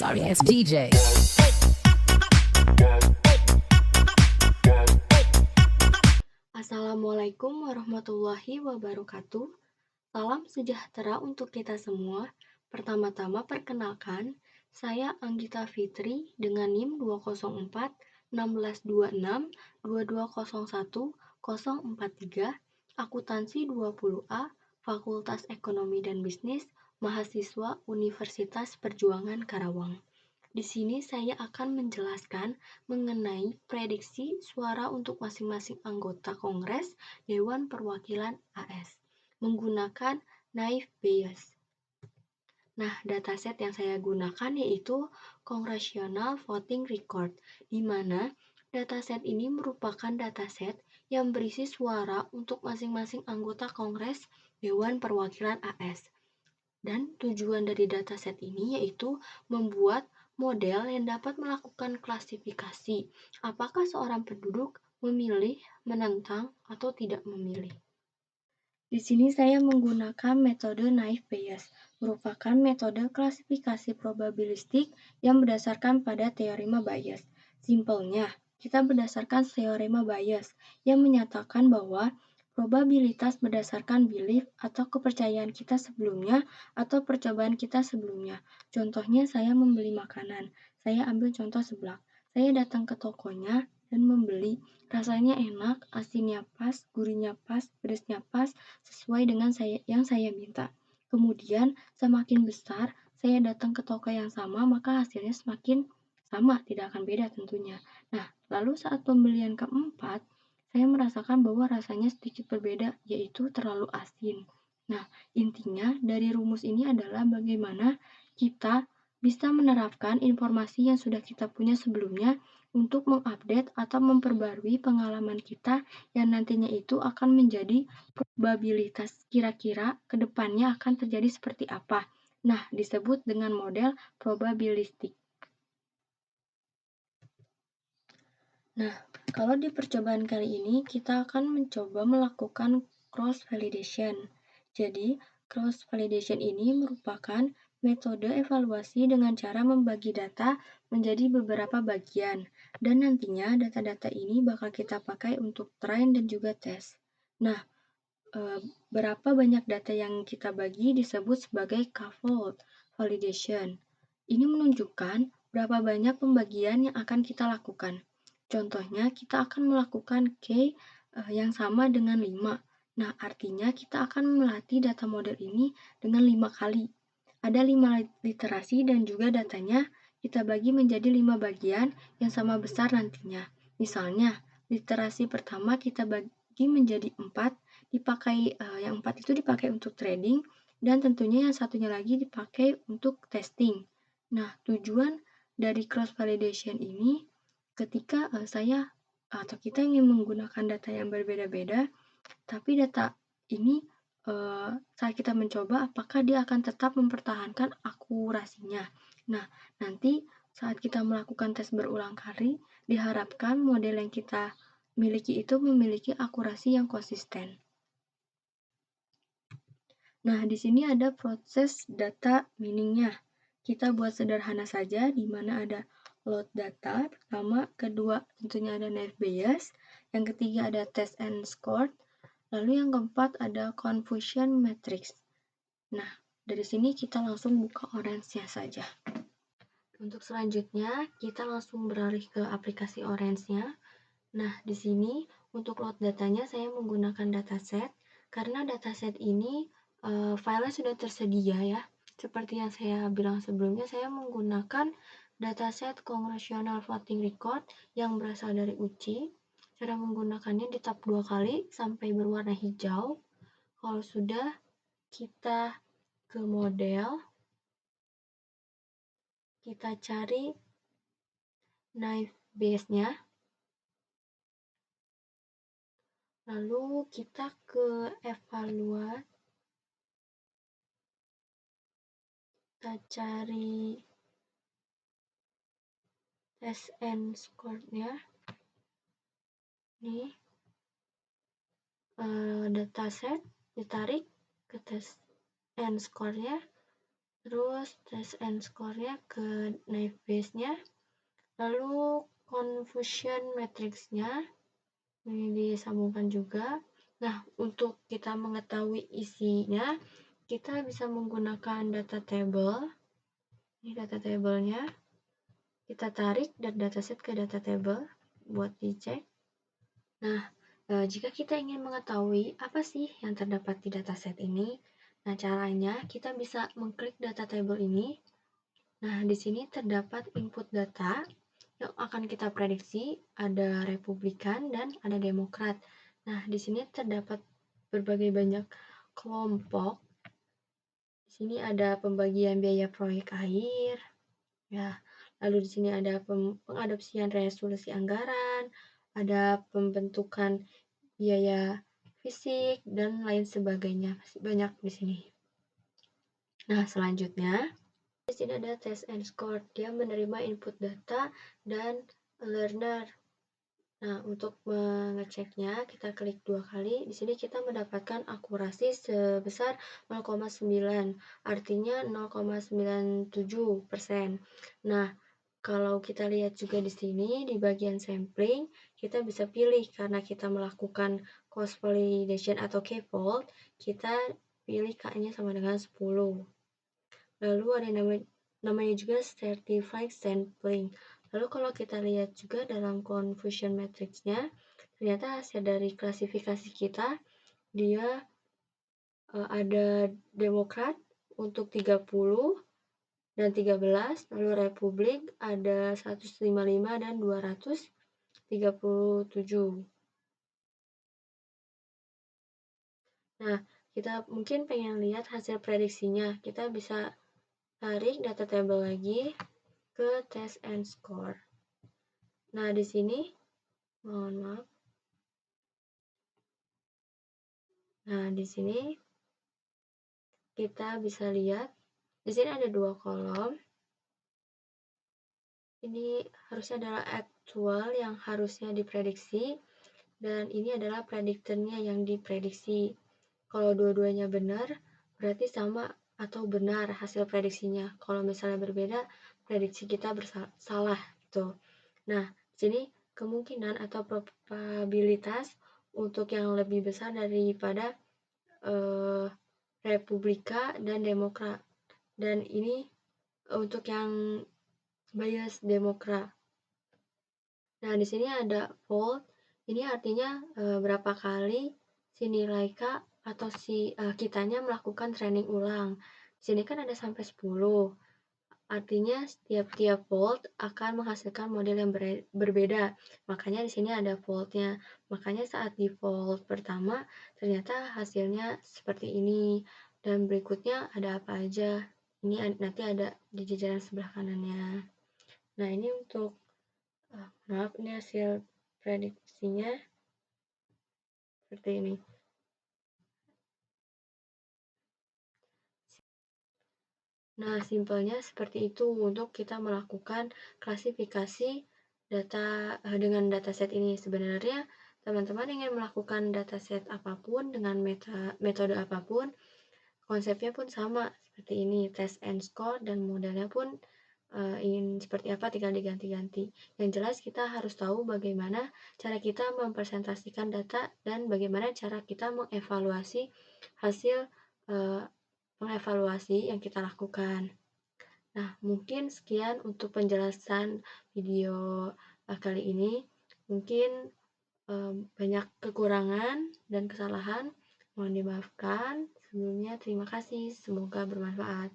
sorry ass DJ. Assalamualaikum warahmatullahi wabarakatuh. Salam sejahtera untuk kita semua. Pertama-tama perkenalkan, saya Anggita Fitri dengan NIM 204 1626 2201 043, akuntansi 20A, Fakultas Ekonomi dan Bisnis, mahasiswa Universitas Perjuangan Karawang. Di sini saya akan menjelaskan mengenai prediksi suara untuk masing-masing anggota Kongres Dewan Perwakilan AS menggunakan naive Bayes. Nah, dataset yang saya gunakan yaitu Congressional Voting Record, di mana dataset ini merupakan dataset yang berisi suara untuk masing-masing anggota Kongres Dewan Perwakilan AS. Dan tujuan dari dataset ini yaitu membuat model yang dapat melakukan klasifikasi apakah seorang penduduk memilih, menentang, atau tidak memilih. Di sini saya menggunakan metode naive Bayes, merupakan metode klasifikasi probabilistik yang berdasarkan pada teorema Bayes. Simpelnya, kita berdasarkan teorema Bayes yang menyatakan bahwa probabilitas berdasarkan belief atau kepercayaan kita sebelumnya atau percobaan kita sebelumnya. Contohnya saya membeli makanan. Saya ambil contoh seblak. Saya datang ke tokonya dan membeli. Rasanya enak, asinnya pas, gurihnya pas, pedasnya pas, sesuai dengan yang saya minta. Kemudian semakin besar saya datang ke toko yang sama, maka hasilnya semakin sama, tidak akan beda tentunya. Nah, lalu saat pembelian keempat, saya merasakan bahwa rasanya sedikit berbeda, yaitu terlalu asin. Nah, intinya dari rumus ini adalah bagaimana kita bisa menerapkan informasi yang sudah kita punya sebelumnya untuk mengupdate atau memperbarui pengalaman kita yang nantinya itu akan menjadi probabilitas kira-kira ke depannya akan terjadi seperti apa. Nah, disebut dengan model probabilistik. Nah, kalau di percobaan kali ini kita akan mencoba melakukan cross validation. Jadi, cross validation ini merupakan metode evaluasi dengan cara membagi data menjadi beberapa bagian, dan nantinya data-data ini bakal kita pakai untuk train dan juga tes. Nah, berapa banyak data yang kita bagi disebut sebagai scaffold validation. Ini menunjukkan berapa banyak pembagian yang akan kita lakukan. Contohnya, kita akan melakukan K yang sama dengan 5. Nah, artinya kita akan melatih data model ini dengan 5 kali. Ada 5 literasi dan juga datanya kita bagi menjadi 5 bagian yang sama besar nantinya. Misalnya, literasi pertama kita bagi menjadi 4, yang 4 itu dipakai untuk trading, dan tentunya yang satunya lagi dipakai untuk testing. Nah, tujuan dari cross validation ini ketika saya atau kita ingin menggunakan data yang berbeda-beda, tapi data ini saat kita mencoba apakah dia akan tetap mempertahankan akurasinya. Nah, nanti saat kita melakukan tes berulang kali, diharapkan model yang kita miliki itu memiliki akurasi yang konsisten. Nah, di sini ada proses data mining-nya. Kita buat sederhana saja, di mana ada load data, pertama, kedua tentunya ada naive Bayes, yang ketiga ada test and score, lalu yang keempat ada confusion matrix. Nah, dari sini kita langsung buka Orange-nya saja. Untuk selanjutnya, kita langsung beralih ke aplikasi Orange-nya. Nah, di sini untuk load datanya saya menggunakan dataset, karena dataset ini filenya sudah tersedia ya. Seperti yang saya bilang sebelumnya, saya menggunakan dataset Congressional Voting Record yang berasal dari UCI. Cara menggunakannya di tap 2 kali sampai berwarna hijau. Kalau sudah, kita ke model, kita cari naive Bayes-nya. Lalu kita ke evaluate, kita cari test and score-nya. Nih, dataset ditarik ke test and score-nya. terus test and score-nya ke naive Bayes-nya, lalu confusion matrix-nya ini disambungkan juga. Nah, untuk kita mengetahui isinya, kita bisa menggunakan data table. Ini data table-nya. Kita tarik dari dataset ke data table buat dicek. Nah, jika kita ingin mengetahui apa sih yang terdapat di dataset ini, nah caranya kita bisa mengklik data table ini. Nah, di sini terdapat input data yang akan kita prediksi, ada Republikan dan ada Demokrat. Nah, di sini terdapat berbagai banyak kelompok. Di sini ada pembagian biaya proyek air, ya. Lalu di sini ada pengadopsian resolusi anggaran, ada pembentukan biaya fisik dan lain sebagainya. Masih banyak di sini. Nah, selanjutnya di sini ada test and score. Dia menerima input data dan learner. Nah, untuk mengeceknya, kita klik 2 kali. Di sini kita mendapatkan akurasi sebesar 0,9, artinya 0,97%. Nah, kalau kita lihat juga di sini, di bagian sampling, kita bisa pilih karena kita melakukan cross validation atau k-fold, kita pilih K-nya sama dengan 10. Lalu ada namanya juga certified sampling. Lalu kalau kita lihat juga dalam confusion matrix-nya, ternyata hasil dari klasifikasi kita, dia ada Demokrat untuk 30 dan 13, lalu Republik ada 155 dan 237. Nah, kita mungkin pengen lihat hasil prediksinya. Kita bisa tarik data table lagi ke test and score. Nah, di sini, mohon maaf. Nah, di sini kita bisa lihat, di sini ada 2 kolom. Ini harusnya adalah aktual yang harusnya diprediksi, dan ini adalah prediktornya yang diprediksi. Kalau dua-duanya benar, berarti sama atau benar hasil prediksinya. Kalau misalnya berbeda, prediksi kita salah gitu. Nah, di sini kemungkinan atau probabilitas untuk yang lebih besar daripada Republika dan Demokrat. Dan ini untuk yang bias Demokrat. Nah, di sini ada fold. Ini artinya berapa kali si nilai K atau si kitanya melakukan training ulang. Di sini kan ada sampai 10. Artinya setiap fold akan menghasilkan model yang berbeda. Makanya di sini ada foldnya. Makanya saat di fold pertama ternyata hasilnya seperti ini. Dan berikutnya ada apa aja. Ini nanti ada di jajaran sebelah kanannya. Nah, ini untuk maaf, ini hasil prediksinya seperti ini. Nah, simpelnya seperti itu untuk kita melakukan klasifikasi data dengan dataset ini. Sebenarnya teman-teman ingin melakukan dataset apapun dengan metode apapun, konsepnya pun sama seperti ini, test and score, dan modelnya pun ingin seperti apa tinggal diganti-ganti. Yang jelas kita harus tahu bagaimana cara kita mempresentasikan data dan bagaimana cara kita mengevaluasi hasil mengevaluasi yang kita lakukan. Nah, mungkin sekian untuk penjelasan video kali ini. Mungkin banyak kekurangan dan kesalahan, mohon dimaafkan. Sebelumnya terima kasih, semoga bermanfaat.